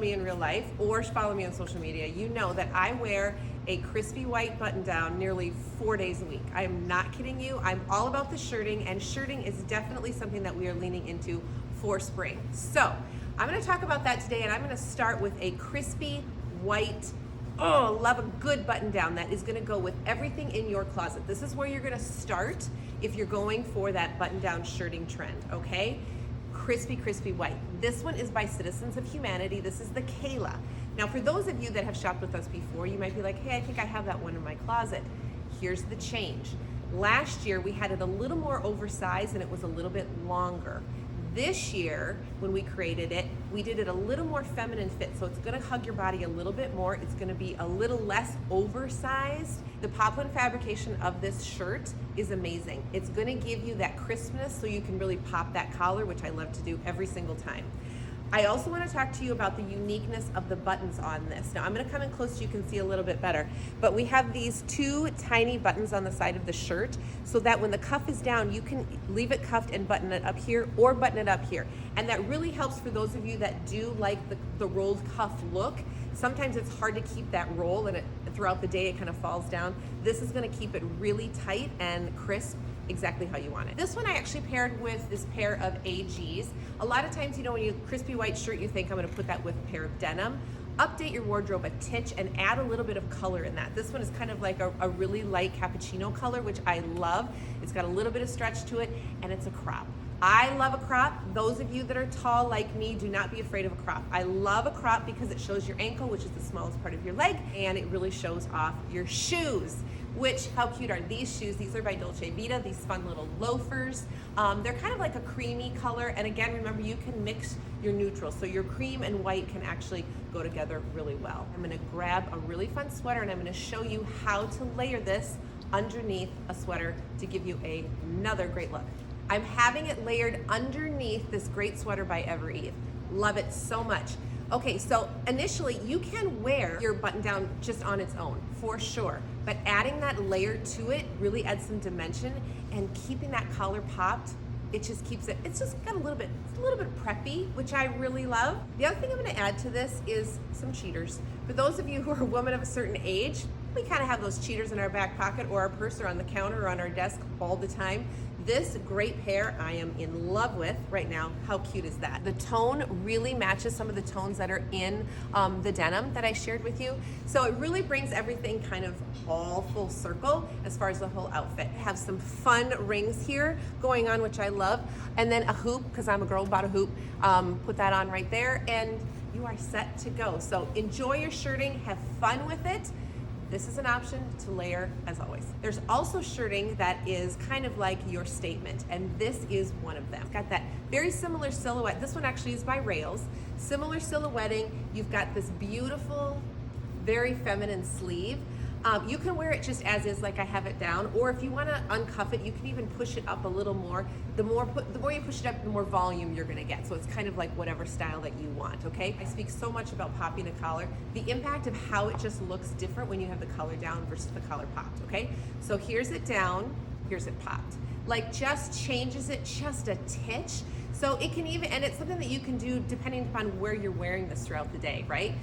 me in real life or follow me on social media, you know that I wear a crispy white button down nearly 4 days a week. I am not kidding you. I'm all about the shirting, and shirting is definitely something that we are leaning into for spring. So I'm gonna talk about that today, and I'm gonna start with a crispy white, oh, love a good button down that is gonna go with everything in your closet. This is where you're gonna start if you're going for that button down shirting trend, okay? Crispy, crispy white. This one is by Citizens of Humanity. This is the Kayla. Now, for those of you that have shopped with us before, you might be like, hey, I think I have that one in my closet. Here's the change. Last year, we had it a little more oversized and it was a little bit longer. This year, when we created it, we did it a little more feminine fit, so it's gonna hug your body a little bit more. It's gonna be a little less oversized. The poplin fabrication of this shirt is amazing. It's gonna give you that crispness so you can really pop that collar, which I love to do every single time. I also want to talk to you about the uniqueness of the buttons on this. Now I'm going to come in close so you can see a little bit better, but we have these two tiny buttons on the side of the shirt so that when the cuff is down, you can leave it cuffed and button it up here or button it up here. And that really helps for those of you that do like the rolled cuff look. Sometimes it's hard to keep that roll and throughout the day it kind of falls down. This is going to keep it really tight and crisp, exactly how you want it. This one I actually paired with this pair of AGs. A lot of times, you know, when you crispy white shirt, you think I'm gonna put that with a pair of denim. Update your wardrobe a titch and add a little bit of color in that. This one is kind of like a really light cappuccino color, which I love. It's got a little bit of stretch to it, and it's a crop. I love a crop. Those of you that are tall like me, do not be afraid of a crop. I love a crop because it shows your ankle, which is the smallest part of your leg, and it really shows off your shoes. Which, how cute are these shoes? These are by Dolce Vita, these fun little loafers. They're kind of like a creamy color, and again, remember, you can mix your neutrals, so your cream and white can actually go together really well. I'm gonna grab a really fun sweater, and I'm gonna show you how to layer this underneath a sweater to give you another great look. I'm having it layered underneath this great sweater by Ever Eve. Love it so much. Okay, so initially you can wear your button down just on its own, for sure. But adding that layer to it really adds some dimension, and keeping that collar popped, it just keeps it, it's just got a little bit preppy, which I really love. The other thing I'm gonna add to this is some cheaters. For those of you who are a woman of a certain age, we kind of have those cheaters in our back pocket or our purse or on the counter or on our desk all the time. This great pair I am in love with right now. How cute is that? The tone really matches some of the tones that are in the denim that I shared with you. So it really brings everything kind of all full circle as far as the whole outfit. Have some fun rings here going on, which I love. And then a hoop, because I'm a girl, bought a hoop. Put that on right there and you are set to go. So enjoy your shirting, have fun with it. This is an option to layer as always. There's also shirting that is kind of like your statement, and this is one of them. It's got that very similar silhouette. This one actually is by Rails. Similar silhouetting. You've got this beautiful, very feminine sleeve. You can wear it just as is, like I have it down, or if you want to uncuff it, you can even push it up a little more. The more you push it up, the more volume you're going to get. So it's kind of like whatever style that you want, okay? I speak so much about popping a collar. The impact of how it just looks different when you have the collar down versus the collar popped, okay? So here's it down, here's it popped. Like, just changes it just a titch. So it can even, and it's something that you can do depending upon where you're wearing this throughout the day, right?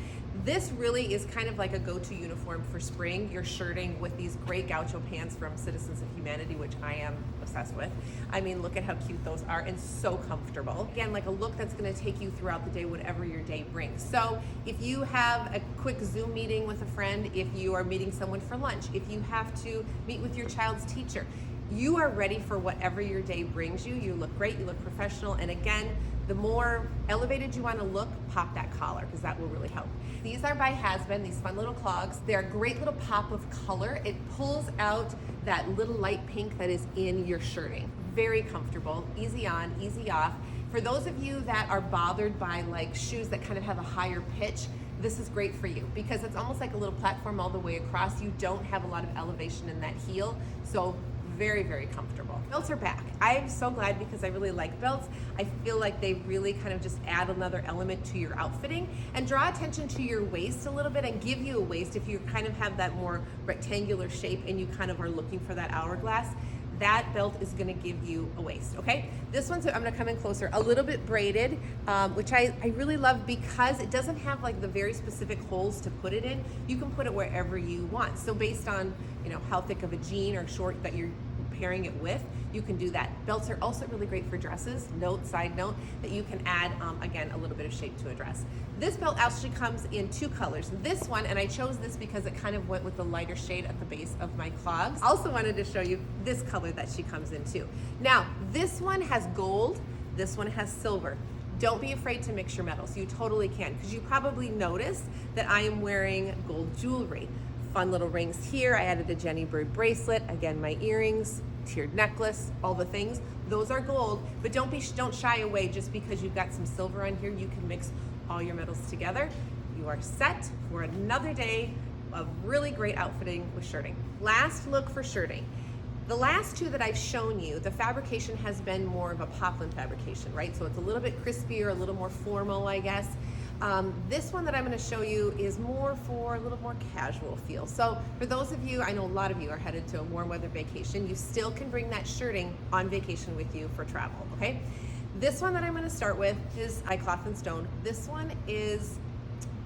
This really is kind of like a go-to uniform for spring. You're shirting with these great gaucho pants from Citizens of Humanity, which I am obsessed with. I mean, look at how cute those are and so comfortable. Again, like a look that's gonna take you throughout the day, whatever your day brings. So if you have a quick Zoom meeting with a friend, if you are meeting someone for lunch, if you have to meet with your child's teacher, you are ready for whatever your day brings you. You look great, you look professional, and again, the more elevated you want to look, pop that collar, because that will really help. These are by Has-Been, these fun little clogs. They're a great little pop of color. It pulls out that little light pink that is in your shirting. Very comfortable, easy on, easy off. For those of you that are bothered by like shoes that kind of have a higher pitch, this is great for you because it's almost like a little platform all the way across. You don't have a lot of elevation in that heel, so very, very comfortable. Belts are back. I'm so glad because I really like belts. I feel like they really kind of just add another element to your outfitting and draw attention to your waist a little bit and give you a waist if you kind of have that more rectangular shape and you kind of are looking for that hourglass. that belt is gonna give you a waist, okay? This one's, I'm gonna come in closer, a little bit braided, which I really love because it doesn't have like the very specific holes to put it in. You can put it wherever you want. So based on, you know, how thick of a jean or short that you're pairing it with, you can do that. Belts are also really great for dresses. Side note, that you can add, again, a little bit of shape to a dress. This belt actually comes in 2 colors. This one, and I chose this because it kind of went with the lighter shade at the base of my clogs. Also wanted to show you this color that she comes in too. Now, this one has gold, this one has silver. Don't be afraid to mix your metals. You totally can, because you probably noticed that I am wearing gold jewelry. Fun little rings here. I added a Jenny Bird bracelet. Again, my earrings, tiered necklace, all the things. Those are gold, but don't shy away just because you've got some silver on here. You can mix all your metals together. You are set for another day of really great outfitting with shirting. Last look for shirting. The last 2 that I've shown you, the fabrication has been more of a poplin fabrication, right? So it's a little bit crispier, a little more formal, I guess. This one that I'm going to show you is more for a little more casual feel. So for those of you, I know a lot of you are headed to a warm weather vacation, you still can bring that shirting on vacation with you for travel, okay? This one that I'm going to start with is iCloth and Stone. This one is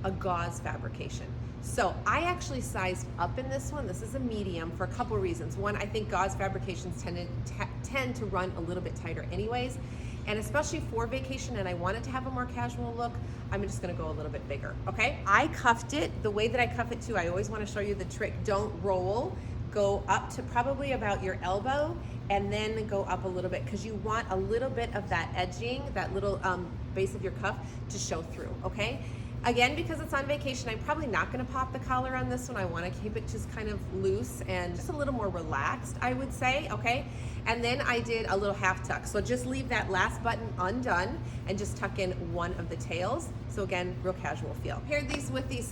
a gauze fabrication. So I actually sized up in this one. This is a medium for a couple of reasons. One, I think gauze fabrications tend to run a little bit tighter anyways. And especially for vacation, and I wanted to have a more casual look, I'm just gonna go a little bit bigger, okay? I cuffed it, the way that I cuff it too, I always wanna show you the trick. Don't roll, go up to probably about your elbow, and then go up a little bit, because you want a little bit of that edging, that little base of your cuff to show through, okay? Again, because it's on vacation, I'm probably not gonna pop the collar on this one. I wanna keep it just kind of loose and just a little more relaxed, I would say, okay? And then I did a little half tuck. So just leave that last button undone and just tuck in one of the tails. So again, real casual feel. Paired these with these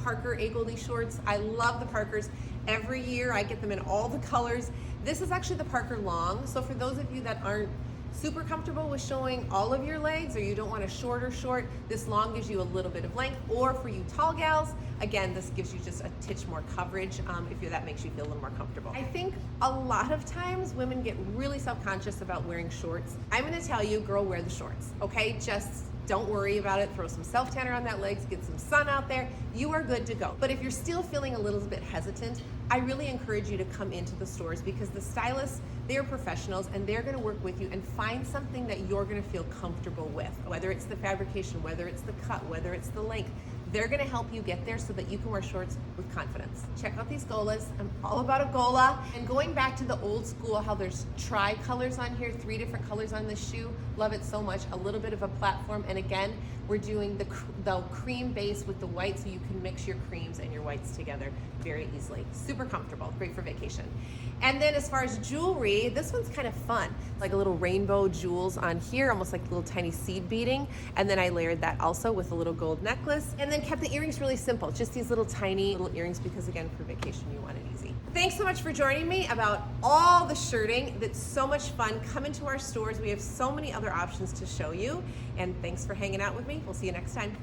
Parker Aigledy shorts. I love the Parkers. Every year I get them in all the colors. This is actually the Parker long. So for those of you that aren't super comfortable with showing all of your legs, or you don't want a shorter short, this long gives you a little bit of length. Or for you tall gals, again, this gives you just a titch more coverage if that makes you feel a little more comfortable. I think a lot of times women get really self-conscious about wearing shorts. I'm gonna tell you, girl, wear the shorts, okay? Just don't worry about it. Throw some self-tanner on that legs, get some sun out there. You are good to go. But if you're still feeling a little bit hesitant, I really encourage you to come into the stores, because the stylists, they're professionals and they're gonna work with you and find something that you're gonna feel comfortable with. Whether it's the fabrication, whether it's the cut, whether it's the length, they're gonna help you get there so that you can wear shorts with confidence. Check out these golas. I'm all about a gola. And going back to the old school, how there's tri-colors on here, 3 different colors on this shoe. Love it so much. A little bit of a platform. And again, we're doing the cream base with the white, so you can mix your creams and your whites together very easily. Super comfortable, great for vacation. And then as far as jewelry, this one's kind of fun. Like a little rainbow jewels on here, almost like little tiny seed beading. And then I layered that also with a little gold necklace. And then kept the earrings really simple, just these little tiny little earrings, because again, for vacation, you want it easy. Thanks so much for joining me about all the shirting. That's so much fun. Come into our stores. We have so many other options to show you. And thanks for hanging out with me. We'll see you next time.